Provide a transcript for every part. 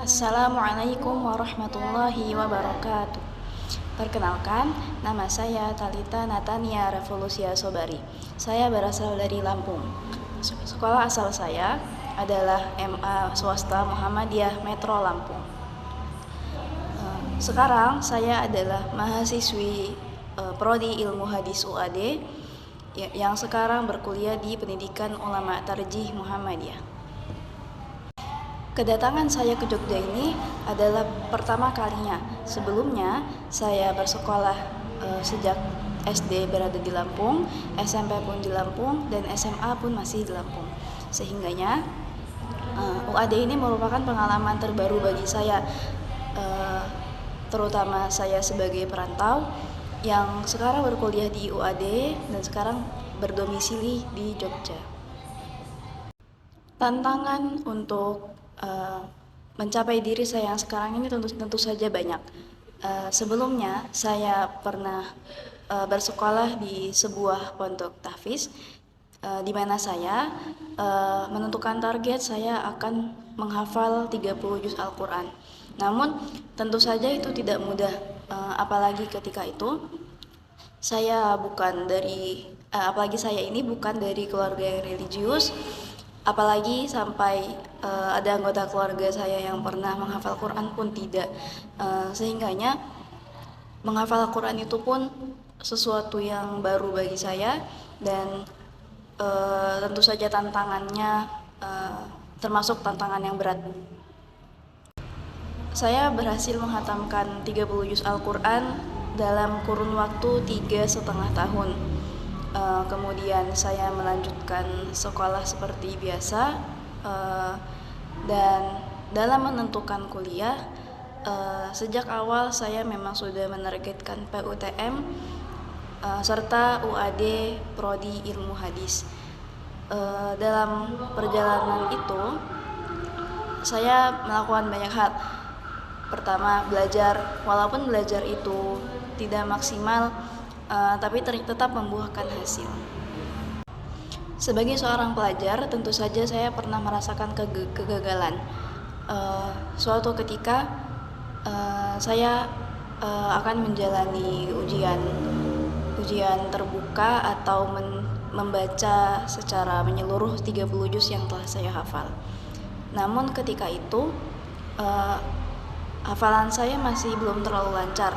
Assalamualaikum warahmatullahi wabarakatuh. Perkenalkan, nama saya Talita Natania Revolusia Sobari. Saya berasal dari Lampung. Sekolah asal saya adalah MA Swasta Muhammadiyah Metro Lampung. Sekarang saya adalah mahasiswi Prodi Ilmu Hadis UAD yang sekarang berkuliah di Pendidikan Ulama Tarjih Muhammadiyah. Kedatangan saya ke Jogja ini adalah pertama kalinya. Sebelumnya saya bersekolah sejak SD berada di Lampung, SMP pun di Lampung, dan SMA pun masih di Lampung. Sehingganya UAD ini merupakan pengalaman terbaru bagi saya, terutama saya sebagai perantau yang sekarang berkuliah di UAD dan sekarang berdomisili di Jogja. Tantangan untuk mencapai diri saya yang sekarang ini tentu saja banyak. Sebelumnya saya pernah bersekolah di sebuah pondok tahfiz, di mana saya menentukan target saya akan menghafal 30 juz Al-Quran. Namun tentu saja itu tidak mudah, apalagi ketika itu apalagi saya ini bukan dari keluarga yang religius. Apalagi sampai ada anggota keluarga saya yang pernah menghafal Quran pun tidak. Sehingganya menghafal Quran itu pun sesuatu yang baru bagi saya, dan tentu saja tantangannya termasuk tantangan yang berat. Saya berhasil menghatamkan 30 juz Al-Quran dalam kurun waktu 3,5 tahun. Kemudian saya melanjutkan sekolah seperti biasa, dan dalam menentukan kuliah, sejak awal saya memang sudah menargetkan PUTM serta UAD Prodi Ilmu Hadis. Dalam perjalanan itu saya melakukan banyak hal. Pertama, belajar. Walaupun belajar itu tidak maksimal, tapi tetap membuahkan hasil. Sebagai seorang pelajar, tentu saja saya pernah merasakan kegagalan. Suatu ketika saya akan menjalani ujian terbuka atau membaca secara menyeluruh 30 juz yang telah saya hafal. Namun ketika itu hafalan saya masih belum terlalu lancar,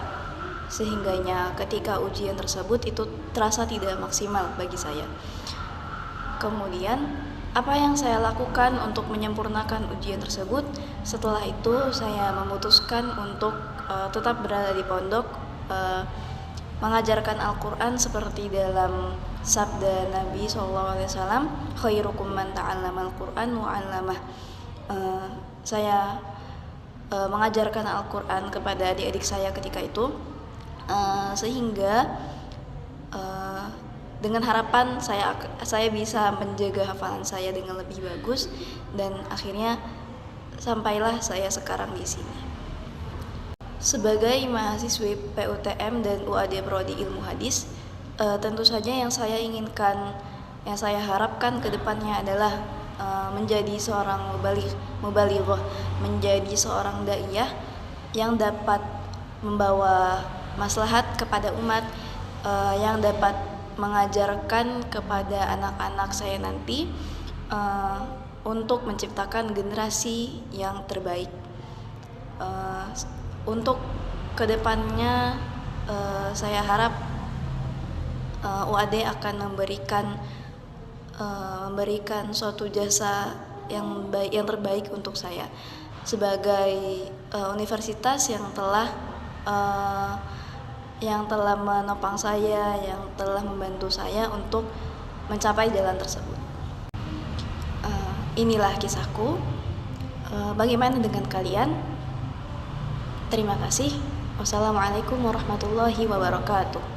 sehingganya ketika ujian tersebut itu terasa tidak maksimal bagi saya. Kemudian apa yang saya lakukan untuk menyempurnakan ujian tersebut? Setelah itu saya memutuskan untuk tetap berada di pondok, mengajarkan Al-Quran seperti dalam sabda Nabi SAW, khairukum man ta'allama Al-Quran wa 'allamah. Saya mengajarkan Al-Quran kepada adik-adik saya ketika itu, sehingga dengan harapan saya bisa menjaga hafalan saya dengan lebih bagus, dan akhirnya sampailah saya sekarang di sini. Sebagai mahasiswi PUTM dan UAD Prodi Ilmu Hadis, tentu saja yang saya inginkan, yang saya harapkan ke depannya adalah menjadi seorang mubalighah, menjadi seorang daiyah yang dapat membawa maslahat kepada umat, yang dapat mengajarkan kepada anak-anak saya nanti untuk menciptakan generasi yang terbaik. Untuk kedepannya saya harap UAD akan memberikan suatu jasa yang terbaik untuk saya sebagai universitas yang telah menopang saya, yang telah membantu saya untuk mencapai jalan tersebut. Inilah kisahku. Bagaimana dengan kalian? Terima kasih. Wassalamualaikum warahmatullahi wabarakatuh.